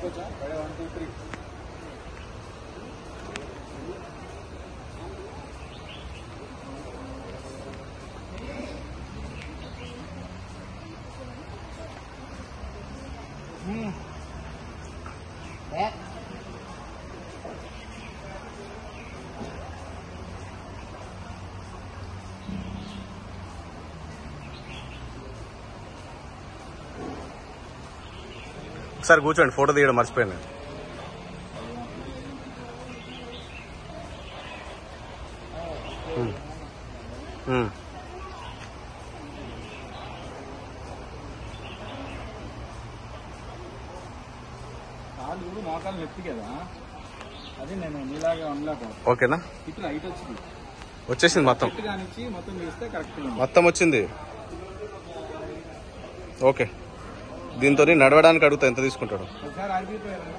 1 2 3 back. ఒకసారి కూర్చోండి, photo తీయడం మర్చిపోయాను. కాలు మోకాలు నొప్పి కదా, అది నేను నీలాగా ఉండలేక. ఓకేనా? ఇటు హైట్ వచ్చింది, వచ్చేసింది మొత్తం. మొత్తం చేస్తే కరెక్ట్ మొత్తం వచ్చింది. ఓకే, దీంతో నడవడానికి అడుగుతా ఎంత తీసుకుంటాడు. ఒకసారి ఆగిపోయారు.